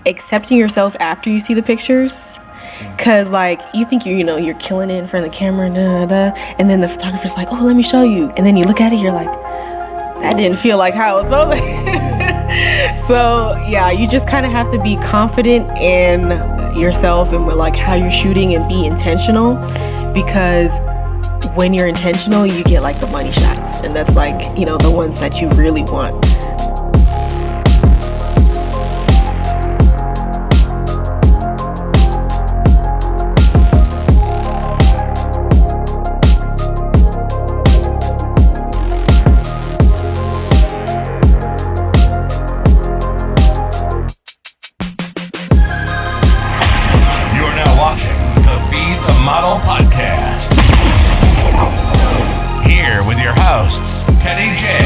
accepting yourself after you see the pictures. Cause like you think you're killing it in front of the camera, and then the photographer's like, oh, let me show you, and then you look at it, you're like, that didn't feel like how it was supposed to. So yeah, you just kind of have to be confident in yourself and with like how you're shooting, and be intentional, because when you're intentional, you get like the money shots, and that's like the ones that you really want. Model Podcast. Here with your hosts, Teddy J.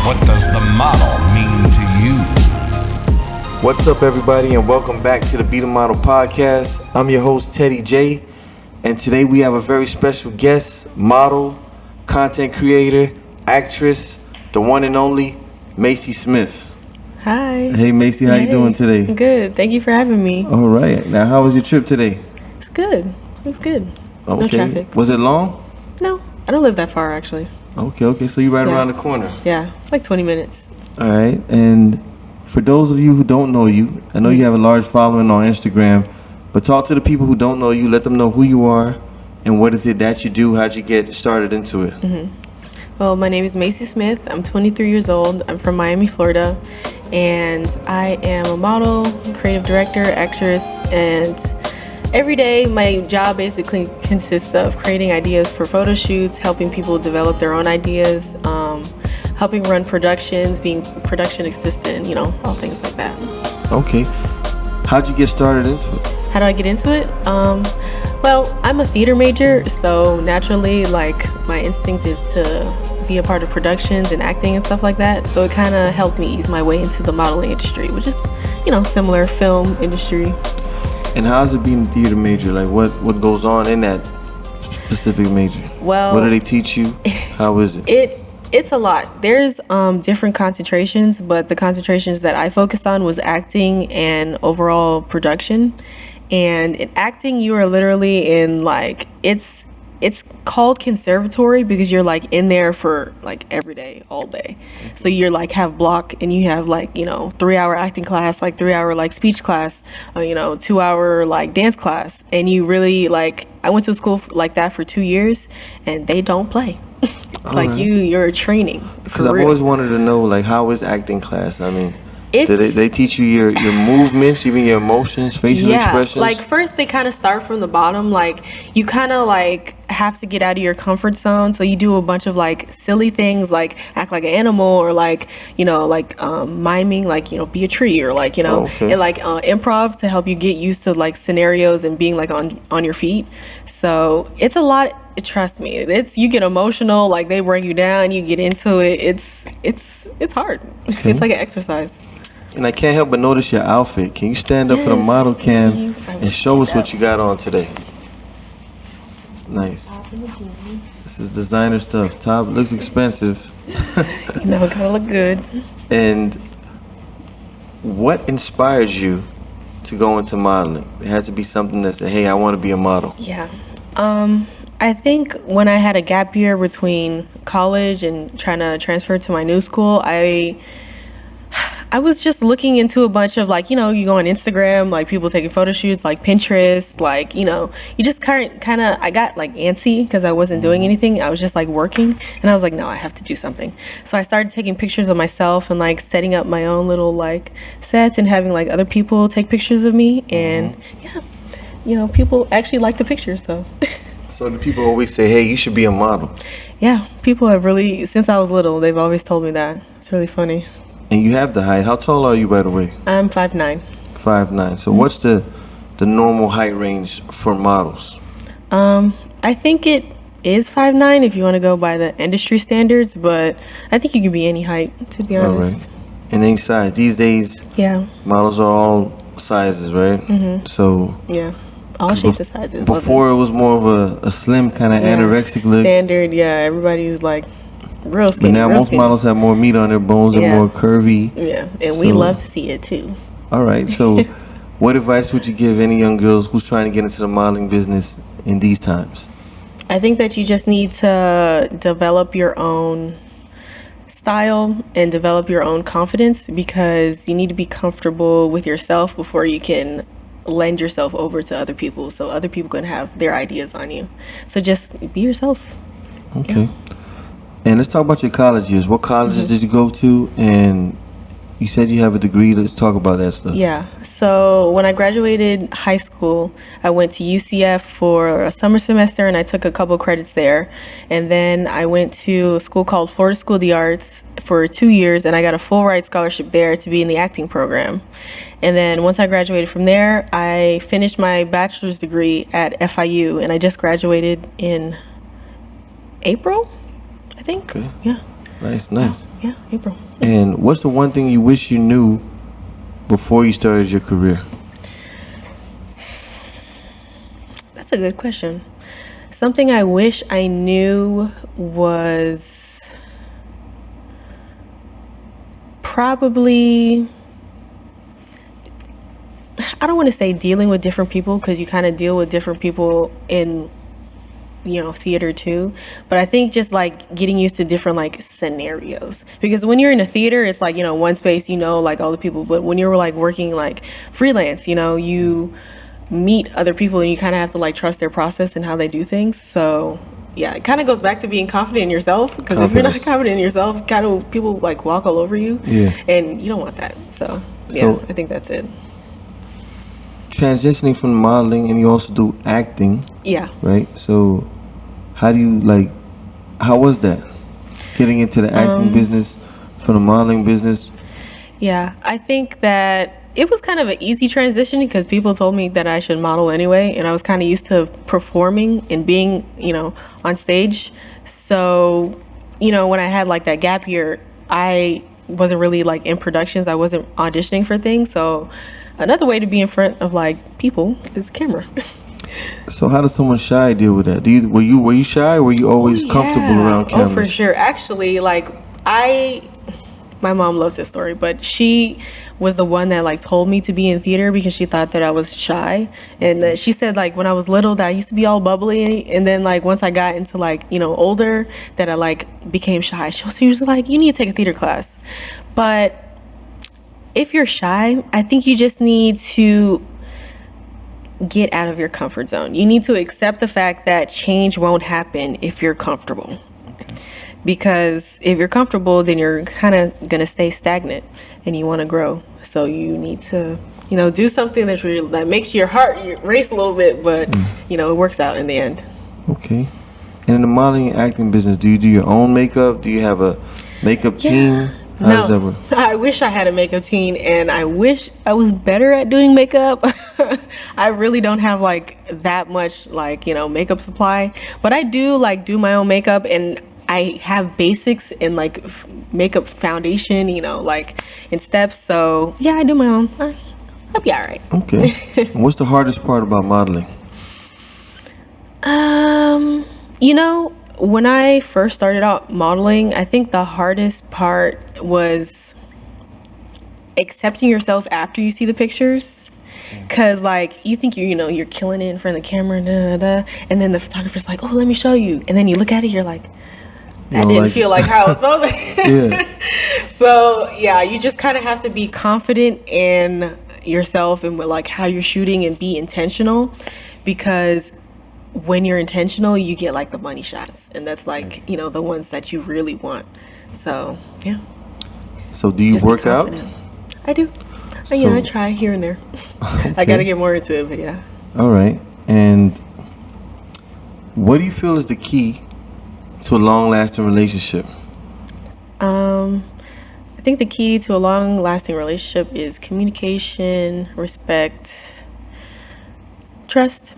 What does the model mean to you? What's up, everybody, and welcome back to the Be the Model Podcast. I'm your host, Teddy J, and today we have a very special guest, model, content creator, actress, the one and only Maycee Smith. Hi. Hey, Maycee, how you doing today? Good. Thank you for having me. All right. Now, how was your trip today? It's good. It was good. Okay. No traffic. Was it long? No, I don't live that far, actually. Okay. So you're right around the corner. Yeah, like 20 minutes. All right. And for those of you who don't know you, I know you have a large following on Instagram, but talk to the people who don't know you. Let them know who you are and what is it that you do. How'd you get started into it? Well, my name is Maycee Smith. I'm 23 years old. I'm from Miami, Florida. And I am a model, creative director, actress, and every day my job basically consists of creating ideas for photo shoots, helping people develop their own ideas, helping run productions, being production assistant, all things like that. Okay. How'd you get started into it? How do I get into it? Well, I'm a theater major, so naturally, like, my instinct is to be a part of productions and acting and stuff like that. So it kind of helped me ease my way into the modeling industry, which is, similar film industry. And how's it being a theater major? Like, what goes on in that specific major? Well, what do they teach you? How is it? It's a lot. There's different concentrations, but the concentrations that I focused on was acting and overall production. And in acting, you are literally in like, it's called conservatory because you're like in there for like every day, all day. So you're like have block, and you have like 3-hour acting class, like 3-hour like speech class, 2-hour like dance class, and you really like. I went to school like that for 2 years, and they don't play. Like right. You're training. Because I've always wanted to know, like, how is acting class? I mean, they teach you your movements, even your emotions, facial expressions? Like first they kind of start from the bottom. Like you kind of like have to get out of your comfort zone. So you do a bunch of like silly things, like act like an animal, or like miming, like be a tree, or like and like improv to help you get used to like scenarios and being like on your feet. So it's a lot. Trust me, you get emotional, like they bring you down, you get into it. It's hard. Okay. It's like an exercise. And I can't help but notice your outfit. Can you stand up for the model cam and show us what you got on today? Nice. This is designer stuff. Top looks expensive. Gotta look good. And what inspired you to go into modeling? It had to be something that said, hey, I want to be a model. Yeah. I think when I had a gap year between college and trying to transfer to my new school, I was just looking into a bunch of like, you go on Instagram, like people taking photo shoots, like Pinterest, like, you just kind of, I got like antsy because I wasn't doing anything. I was just like working, and I was like, no, I have to do something. So I started taking pictures of myself and like setting up my own little like sets and having like other people take pictures of me. And people actually like the pictures, so. So do people always say, hey, you should be a model? Yeah, people have really, since I was little, they've always told me that. It's really funny. And you have the height. How tall are you, by the way? I'm 5'9". 5'9". So what's the normal height range for models? I think it is 5'9" if you want to go by the industry standards, but I think you can be any height, to be honest. All right. And any size. These days, models are all sizes, right? Mm-hmm. So yeah. All shapes and sizes. Before it was more of a slim kind of anorexic look. Standard, yeah. Everybody's like real But skinny. now Real most skinny. models have more meat on their bones and Yeah. more curvy. Yeah, and we So- love to see it too. All right. So, what advice would you give any young girls who's trying to get into the modeling business in these times? I think that you just need to develop your own style and develop your own confidence, because you need to be comfortable with yourself before you can lend yourself over to other people, so other people can have their ideas on you. So just be yourself. Okay. And let's talk about your college years. What colleges did you go to? And you said you have a degree. Let's talk about that stuff. Yeah. So when I graduated high school, I went to UCF for a summer semester and I took a couple credits there. And then I went to a school called Florida School of the Arts for 2 years, and I got a full ride scholarship there to be in the acting program. And then once I graduated from there, I finished my bachelor's degree at FIU, and I just graduated in April, I think. Okay. Yeah. Nice, nice. Yeah, April. And what's the one thing you wish you knew before you started your career? That's a good question. Something I wish I knew was probably, I don't want to say dealing with different people, because you kind of deal with different people in, theater too. But I think just like getting used to different like scenarios, because when you're in a theater, it's like, one space, like all the people. But when you're like working like freelance, you meet other people and you kind of have to like trust their process and how they do things. So yeah, it kind of goes back to being confident in yourself, because if you're not Confidence. confident in yourself, kind of people like walk all over you. Yeah. And you don't want that. So yeah, So- I think that's it. Transitioning from modeling, and you also do acting, Yeah. right? So, how was that? Getting into the acting business from the modeling business? Yeah, I think that it was kind of an easy transition, because people told me that I should model anyway, and I was kind of used to performing and being, on stage. So, when I had like that gap year, I wasn't really like in productions. I wasn't auditioning for things. So, another way to be in front of like people is the camera. So, how does someone shy deal with that? Were you shy, or were you always comfortable around cameras? Oh, for sure. Actually, like my mom loves this story, but she was the one that like told me to be in theater because she thought that I was shy. And she said like when I was little that I used to be all bubbly, and then like once I got into like older, that I like became shy. She was like, you need to take a theater class. But if you're shy, I think you just need to get out of your comfort zone. You need to accept the fact that change won't happen if you're comfortable. Because if you're comfortable, then you're kind of going to stay stagnant and you want to grow. So you need to, do something that makes your heart race a little bit, but, it works out in the end. Okay. And in the modeling and acting business, do you do your own makeup? Do you have a makeup team? How does that work? I wish I had a makeup team, and I wish I was better at doing makeup. I really don't have like that much like, makeup supply, but I do like do my own makeup, and I have basics in like makeup foundation, like in steps. So yeah, I do my own. I'll be all right. Okay. And what's the hardest part about modeling? When I first started out modeling, I think the hardest part was accepting yourself after you see the pictures. Cause like you think you're killing it in front of the camera, and then the photographer's like, oh, let me show you, and then you look at it, you're like, that didn't feel like how it was supposed to. Yeah. So yeah, you just kind of have to be confident in yourself and with like how you're shooting, and be intentional, because when you're intentional, you get like the money shots, and that's like the ones that you really want. So yeah. So do you Just be work out? confident. I do. So- I try here and there. I Okay. gotta get more into it, but yeah. All right. And what do you feel is the key to a long-lasting relationship? I think the key to a long-lasting relationship is communication, respect, trust.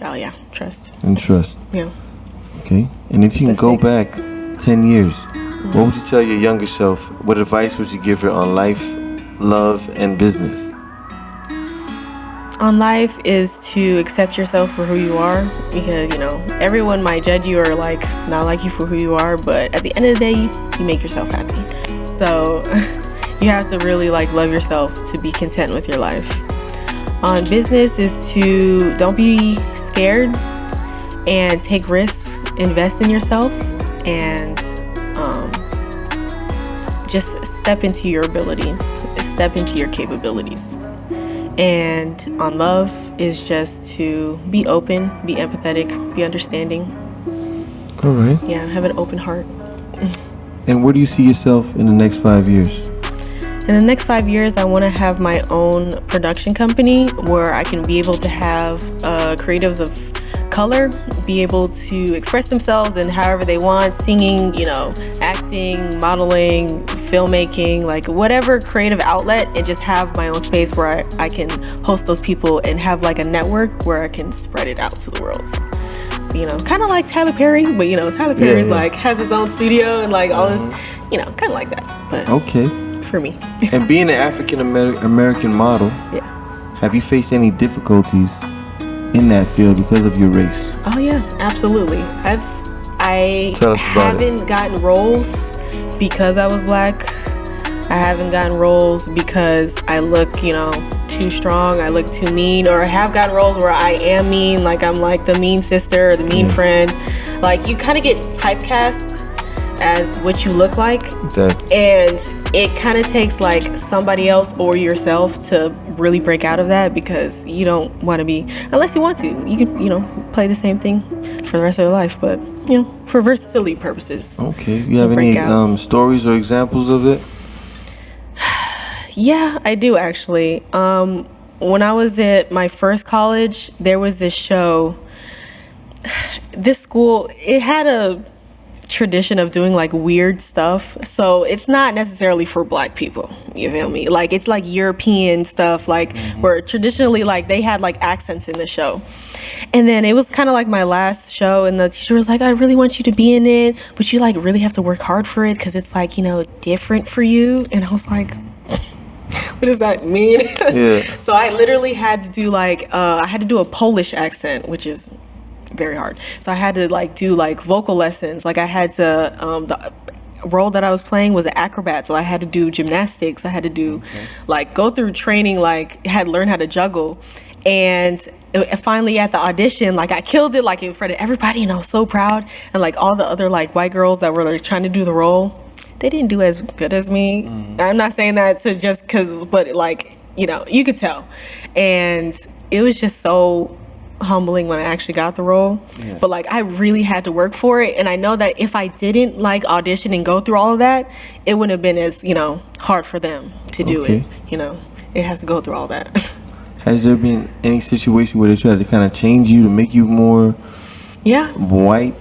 Oh yeah, trust. And trust. Yeah. Okay. And if you can That's go big. back 10 years, what would you tell your younger self? What advice would you give her on life, love, and business? on life is to accept yourself for who you are, because, you know, everyone might judge you or like not like you for who you are, but at the end of the day, you make yourself happy. So you have to really like love yourself to be content with your life. On business is to don't be scared and take risks, invest in yourself, and just step into your ability, step into your capabilities. And on love is just to be open, be empathetic, be understanding. All right. Yeah, have an open heart. And where do you see yourself in the next 5 years? In the next 5 years, I want to have my own production company where I can be able to have creatives of color be able to express themselves in however they want, singing, you know, acting, modeling, filmmaking, like whatever creative outlet, and just have my own space where I can host those people and have like a network where I can spread it out to the world. So, you know, kind of like Tyler Perry, but you know, Tyler Perry's like has his own studio and like all this, you know, kind of like that. But okay. For me. And being an African American model, yeah. Have you faced any difficulties in that field because of your race? Oh yeah, absolutely. I haven't gotten roles because I was black. I haven't gotten roles because I look, you know, too strong, I look too mean, or I have gotten roles where I am mean, like I'm like the mean sister or the mean friend. Like you kind of get typecast as what you look like. Exactly. And it kind of takes like somebody else or yourself to really break out of that, because you don't want to be, unless you want to, you can, you know, play the same thing for the rest of your life, but you know, for versatility purposes. Okay. You have any stories or examples of it? Yeah, I do actually. When I was at my first college, there was this show. This school, it had a tradition of doing like weird stuff, so it's not necessarily for black people, you feel me? Like it's like European stuff, like where traditionally like they had like accents in the show. And then it was kind of like my last show, and the teacher was like, I really want you to be in it, but you like really have to work hard for it because it's like, you know, different for you. And I was like, what does that mean? Yeah. So I literally had to do like I had to do a Polish accent, which is very hard. So I had to like do like vocal lessons. Like I had to the role that I was playing was an acrobat, so I had to do gymnastics. I had to do like go through training, like had to learn how to juggle. And finally at the audition, like I killed it, like in front of everybody, and I was so proud. And like all the other like white girls that were like trying to do the role, they didn't do as good as me. I'm not saying that to just cause, but like, you know, you could tell. And it was just so humbling when I actually got the role. But like I really had to work for it, and I know that if I didn't like audition and go through all of that, it wouldn't have been as, you know, hard for them to do it. You know, it has to go through all that. Has there been any situation where they tried to kind of change you to make you more white?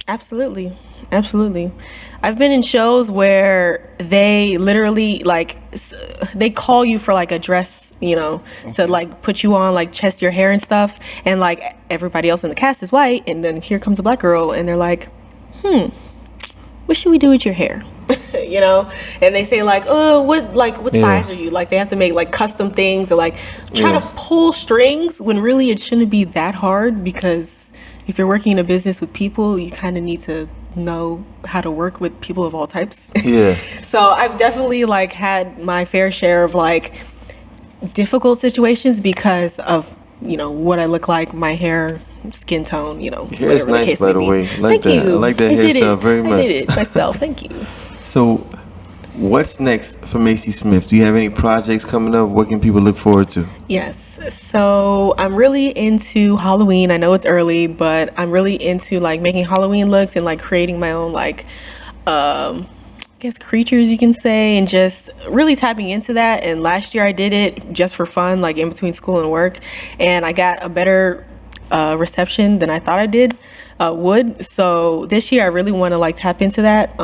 Absolutely. I've been in shows where they literally like they call you for like a dress, you know, to like put you on, like test your hair and stuff, and like everybody else in the cast is white, and then here comes a black girl, and they're like, what should we do with your hair? You know, and they say like, oh, what size are you? Like they have to make like custom things, or like try to pull strings when really it shouldn't be that hard, because if you're working in a business with people, you kind of need to know how to work with people of all types. So I've definitely like had my fair share of like difficult situations because of, you know, what I look like, my hair, skin tone, you know. Your hair is nice, by the way. I like that. I like that hairstyle very much. I did it myself. Thank you. So what's next for Maycee Smith? Do you have any projects coming up? What can people look forward to? Yes. So I'm really into Halloween. I know it's early, but I'm really into like making Halloween looks and like creating my own like I guess creatures, you can say, and just really tapping into that. And last year I did it just for fun, like in between school and work, and I got a better reception than I thought I would. So this year I really want to like tap into that.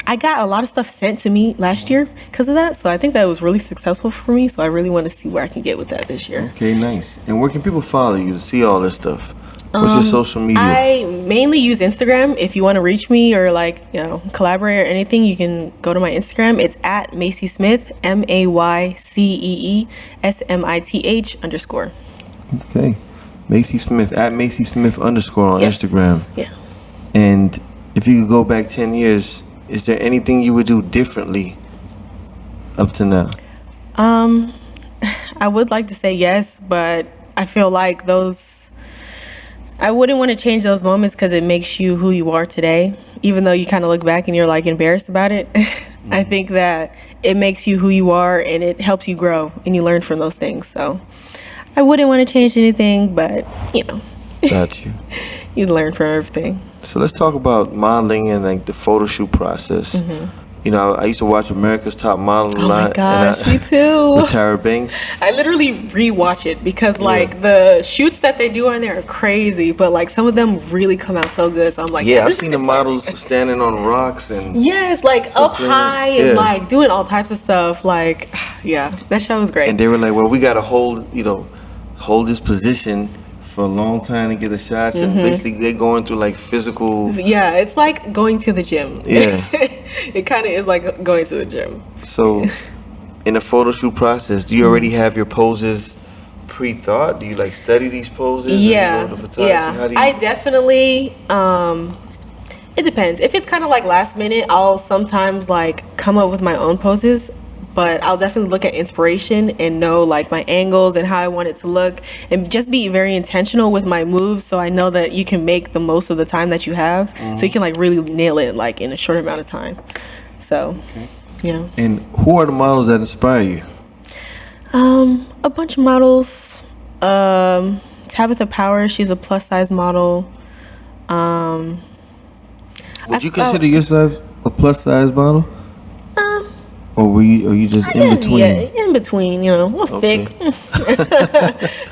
I got a lot of stuff sent to me last year because of that, so I think that was really successful for me, so I really want to see where I can get with that this year. Okay, nice. And where can people follow you to see all this stuff? What's your social media? I mainly use Instagram. If you want to reach me or like, collaborate or anything, you can go to my Instagram. It's at Maycee Smith, MAYCEESMITH_. Okay. Maycee Smith, at Maycee Smith _ on Yes. Instagram. Yeah. And if you could go back 10 years, is there anything you would do differently up to now? I would like to say yes, but I feel like I wouldn't want to change those moments because it makes you who you are today. Even though you kind of look back and you're like embarrassed about it, I think that it makes you who you are and it helps you grow and you learn from those things. So I wouldn't want to change anything, but Got you. you learn from everything. So let's talk about modeling and like the photo shoot process. I used to watch America's Top Model a Oh lot. my gosh, me too. With Tara Banks. I literally rewatch it because like the shoots that they do on there are crazy, but like some of them really come out so good. So I'm like, Yeah, I've this seen the is models standing on rocks and yes, like up high and Yeah. like doing all types of stuff. Like, yeah, that show was great. and they were like, well, we gotta hold this position for a long time to get the shots, and basically they're going through like physical. Yeah, it's like going to the gym. Yeah. It kind of is like going to the gym. So, in the photo shoot process, do you already have your poses pre-thought? Do you like study these poses? Yeah, And go to photography? yeah. How do you? I definitely. It depends. If it's kind of like last minute, I'll sometimes like come up with my own poses. But I'll definitely look at inspiration and know like my angles and how I want it to look, and just be very intentional with my moves so I know that you can make the most of the time that you have, so you can like really nail it like in a short amount of time. So, yeah. And who are the models that inspire you? A bunch of models. Tabitha Power, she's a plus size model. Would you consider yourself a plus size model? Or are you just in between? Yeah, in between, I'm Okay. thick.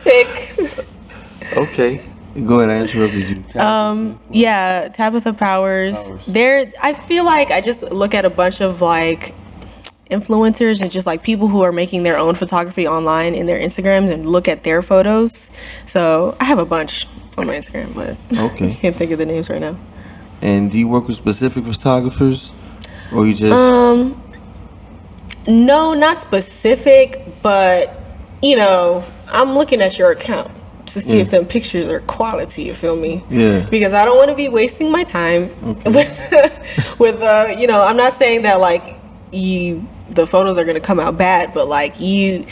Thick. Okay. Go ahead, I interrupted you. Yeah, Tabitha Powers. I feel like I just look at a bunch of like influencers and just like people who are making their own photography online in their Instagrams and look at their photos. So I have a bunch on my Instagram, but Okay. I can't think of the names right now. And do you work with specific photographers? Or you just... No, not specific, but I'm looking at your account to see if them pictures are quality, you feel me? Yeah. Because I don't want to be wasting my time with I'm not saying that like the photos are going to come out bad, but like the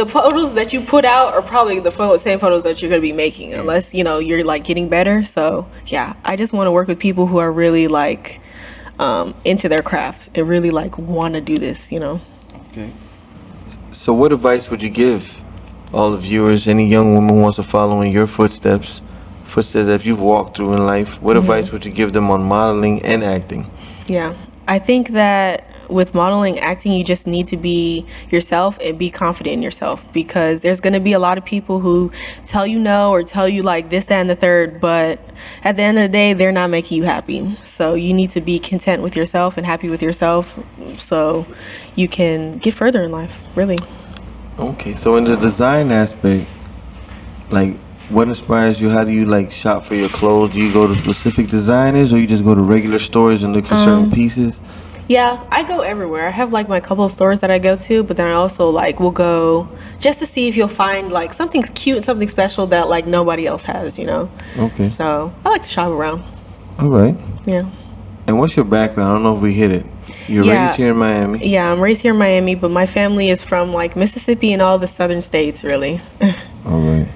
photos that you put out are probably the same photos that you're going to be making, unless you're like getting better. So yeah, I just want to work with people who are really like into their craft and really like want to do this. Okay. So what advice would you give all the viewers, any young woman who wants to follow in your footsteps that you've walked through in life? What advice would you give them on modeling and acting? Yeah, I think that with modeling, acting, you just need to be yourself and be confident in yourself, because there's going to be a lot of people who tell you no or tell you like this, that, and the third, but at the end of the day, they're not making you happy. So you need to be content with yourself and happy with yourself so you can get further in life, really. Okay, so in the design aspect, like, what inspires you? How do you like shop for your clothes? Do you go to specific designers, or you just go to regular stores and look for certain pieces? Yeah, I go everywhere. I have like my couple of stores that I go to, but then I also like will go just to see if you'll find like something cute and something special that like nobody else has, Okay. So I like to shop around. All right. Yeah. And what's your background? I don't know if we hit it. You're Yeah. raised here in Miami? Yeah, I'm raised here in Miami, but my family is from like Mississippi and all the southern states, really. All right.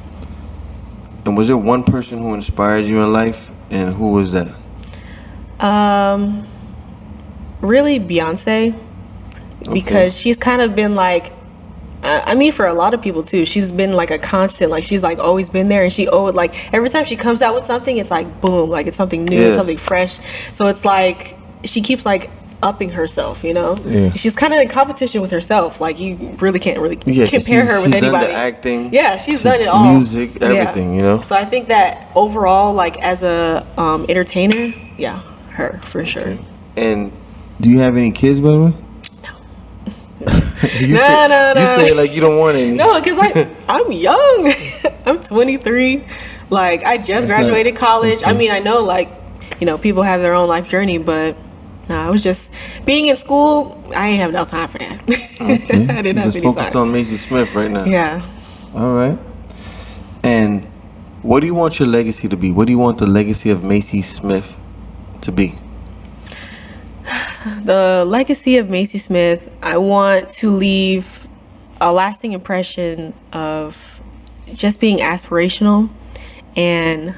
And was there one person who inspired you in life, and who was that? Really Beyonce, because she's kind of been like, for a lot of people too, she's been like a constant, like she's like always been there, and like every time she comes out with something, it's like boom, like it's something new, something fresh. So it's like she keeps like upping herself, Yeah. She's kind of in competition with herself. Like you really can't really Yeah, compare her with she's anybody. Done the acting. Yeah, she's done it all. Music, everything, So I think that overall, like as a entertainer, yeah, her for sure. And do you have any kids, by the way? No. You say like you don't want any. No, because I'm young. I'm 23. Like, I just That's graduated college. I okay. mean, I know, like, people have their own life journey, but no, I was just being in school. I ain't have no time for that. Okay. I didn't You have just any focused time. on Maycee Smith right now. Yeah. All right. And what do you want your legacy to be? What do you want the legacy of Maycee Smith to be? The legacy of Maycee Smith, I want to leave a lasting impression of just being aspirational and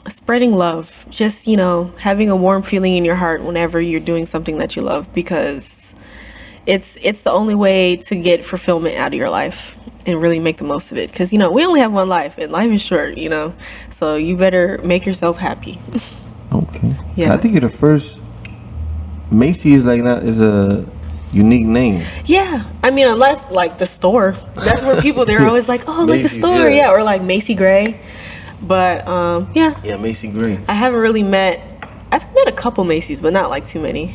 spreading love. Just, having a warm feeling in your heart whenever you're doing something that you love, because it's the only way to get fulfillment out of your life and really make the most of it. Because, we only have one life and life is short, so you better make yourself happy. Okay. Yeah. I think you're the first. Maycee is a unique name. Yeah, I mean, unless like the store, that's where people they're always like, oh, like the Macy's, store, yeah. yeah, or like Maycee Gray. But yeah, Yeah, Maycee Gray. I've met a couple Macy's, but not like too many.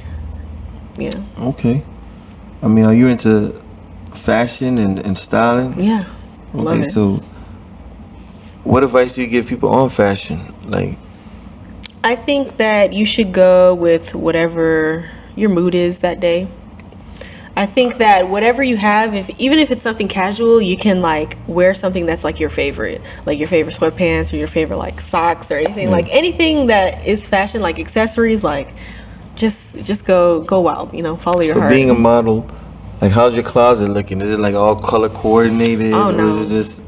Yeah. Okay. I mean, are you into fashion and styling? Yeah. Love Okay, it. so what advice do you give people on fashion? Like, I think that you should go with whatever your mood is that day. I think that whatever you have, even if it's something casual, you can like wear something that's like your favorite sweatpants or your favorite like socks or anything, like anything that is fashion, like accessories, like just go wild, follow your so heart. being a model, like, how's your closet looking? Is it like all color coordinated? Oh Or no, is it just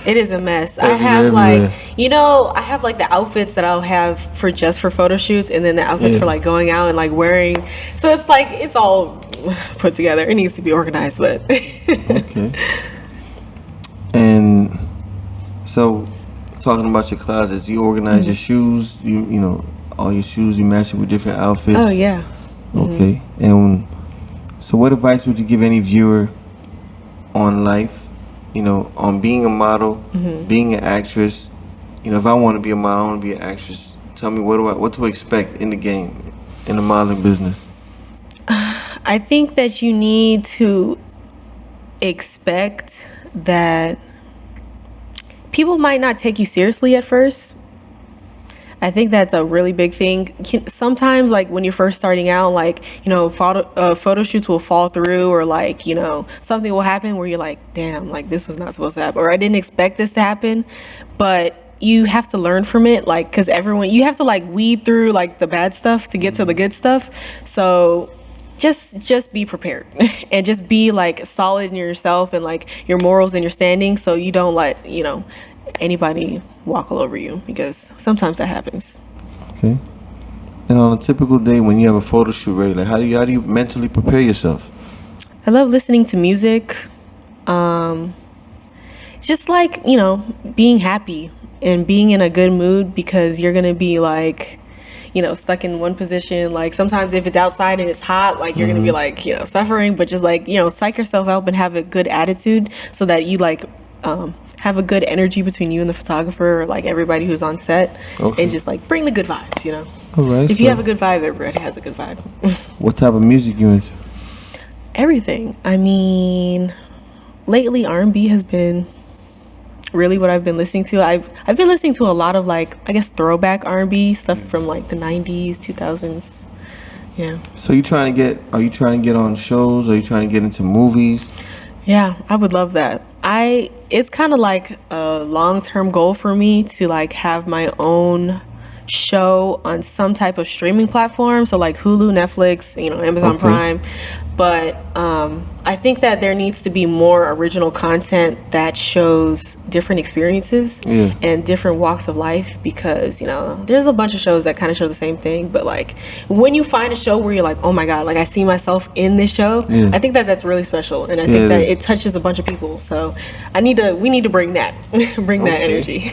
it is a mess. I Everywhere, have like, everywhere. I have like the outfits that I'll have for photo shoots, and then the outfits Yeah. for like going out and like wearing. So it's like it's all put together. It needs to be organized, but okay? And so, talking about your closets, you organize your shoes. You know all your shoes. You match it with different outfits. oh yeah. Okay. And so, what advice would you give any viewer on life? On being a model, being an actress. If I want to be a model, I want to be an actress. Tell me what to expect in the game, in the modeling business. I think that you need to expect that people might not take you seriously at first. I think that's a really big thing. Sometimes, like when you're first starting out, like photo shoots will fall through, or like something will happen where you're like, damn, like this was not supposed to happen, or I didn't expect this to happen. But you have to learn from it, like, because you have to like weed through like the bad stuff to get to the good stuff. So just be prepared and just be like solid in yourself and like your morals and your standing, so you don't let anybody walk all over you, because sometimes that happens. Okay. And on a typical day when you have a photo shoot ready, like how do you mentally prepare yourself? I love listening to music, just like being happy and being in a good mood, because you're gonna be like stuck in one position. Like sometimes if it's outside and it's hot, like you're gonna be like suffering, but just like psych yourself up and have a good attitude, so that you like have a good energy between you and the photographer, or like everybody who's on set. Okay. And just like bring the good vibes. All right. If you have a good vibe, everybody has a good vibe. What type of music you into? Everything. I mean, lately R&B has been really what I've been listening to. I've been listening to a lot of like, I guess, throwback R&B stuff from like the 90s, 2000s. Yeah. So are you trying to get on shows? Are you trying to get into movies? Yeah, I would love that. It's kind of like a long-term goal for me to like have my own show on some type of streaming platform, so like Hulu, Netflix, Amazon Okay. Prime. But I think that there needs to be more original content that shows different experiences and different walks of life, because there's a bunch of shows that kind of show the same thing, but like when you find a show where you're like, oh my god, like I see myself in this show, I think that that's really special, and I think that it touches a bunch of people. So we need to bring that that energy.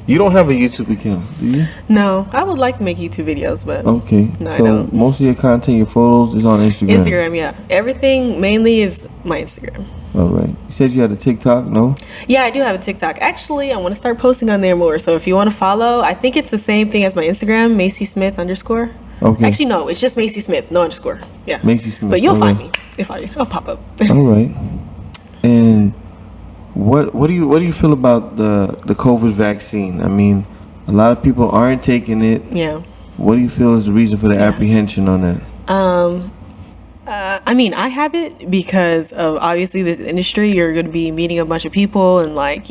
You don't have a YouTube account, do you? No, I would like to make YouTube videos, but Okay. no, I So don't. most of your content, your photos, is on Instagram. Instagram, yeah. Everything mainly is my Instagram. All right. You said you had a TikTok, no? Yeah, I do have a TikTok. Actually, I want to start posting on there more. So if you want to follow, I think it's the same thing as my Instagram, Maycee Smith _. Okay. Actually, no, it's just Maycee Smith, no underscore. Yeah. Maycee Smith, But you'll find alright. me I'll pop up. All right. And What do you feel about the COVID vaccine? I mean, a lot of people aren't taking it. Yeah. What do you feel is the reason for the apprehension on that? I mean, I have it because of obviously this industry. You're going to be meeting a bunch of people and like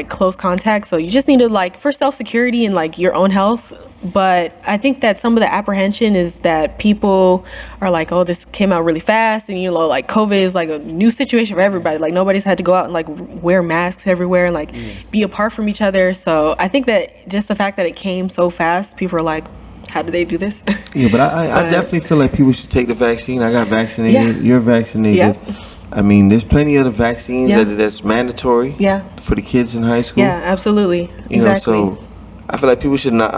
close contact. So you just need to like for self security and like your own health. But I think that some of the apprehension is that people are like, oh, this came out really fast, and like COVID is like a new situation for everybody. Like nobody's had to go out and like wear masks everywhere and like be apart from each other. So I think that just the fact that it came so fast, people are like, how did they do this? Yeah, but I definitely feel like people should take the vaccine. I got vaccinated. Yeah. You're vaccinated. Yeah. I mean, there's plenty of the vaccines that's mandatory. Yeah. For the kids in high school. Yeah, absolutely. You know, so I feel like people should not,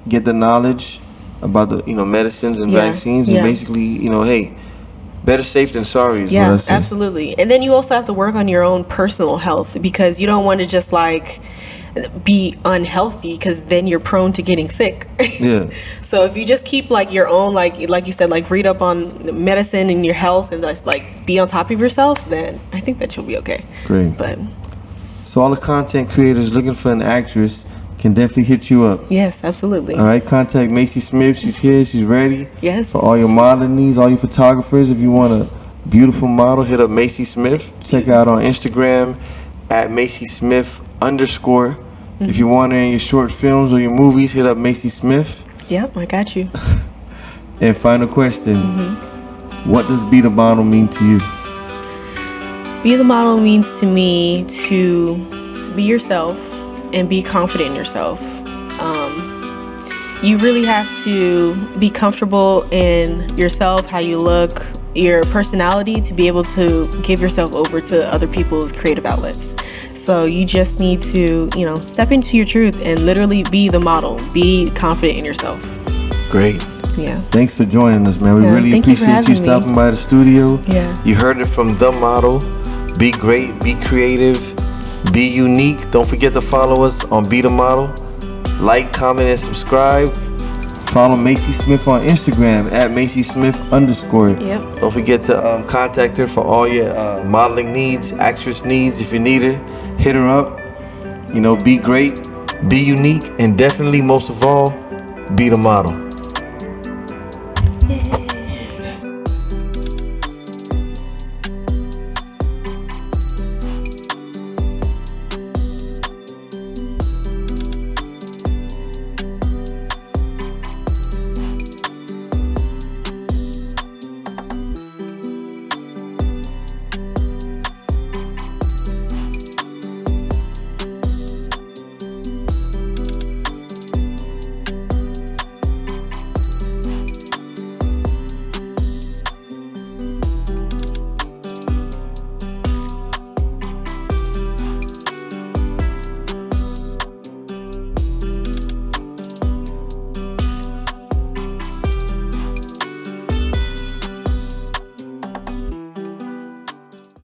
get the knowledge about the, medicines and vaccines, and basically, hey, better safe than sorry is what I say. Absolutely. And then you also have to work on your own personal health because you don't want to just like be unhealthy because then you're prone to getting sick. Yeah. So if you just keep like your own like you said, like read up on medicine and your health and just like be on top of yourself, then I think that you'll be okay. Great. But so all the content creators looking for an actress can definitely hit you up. yes, absolutely. All right, contact Maycee Smith. She's here. She's ready. Yes. For all your modeling needs, all your photographers. If you want a beautiful model, hit up Maycee Smith. Check her out on Instagram at Maycee Smith _. If you want her in your short films or your movies, hit up Maycee Smith. Yep, I got you. And final question. What does be the model mean to you? Be the model means to me to be yourself and be confident in yourself. You really have to be comfortable in yourself, how you look, your personality to be able to give yourself over to other people's creative outlets. So you just need to, step into your truth and literally be the model. Be confident in yourself. Great. Yeah. Thanks for joining us, man. We really thank you for appreciate you having me. stopping by the studio. Yeah. You heard it from the model. Be great, be creative, be unique. Don't forget to follow us on Be The Model. Like, comment, and subscribe. Follow Maycee Smith on Instagram at Maycee Smith _. Yep. Don't forget to contact her for all your modeling needs, actress needs. If you need her, hit her up. Be great, be unique, and definitely, most of all, be the model. Yeah.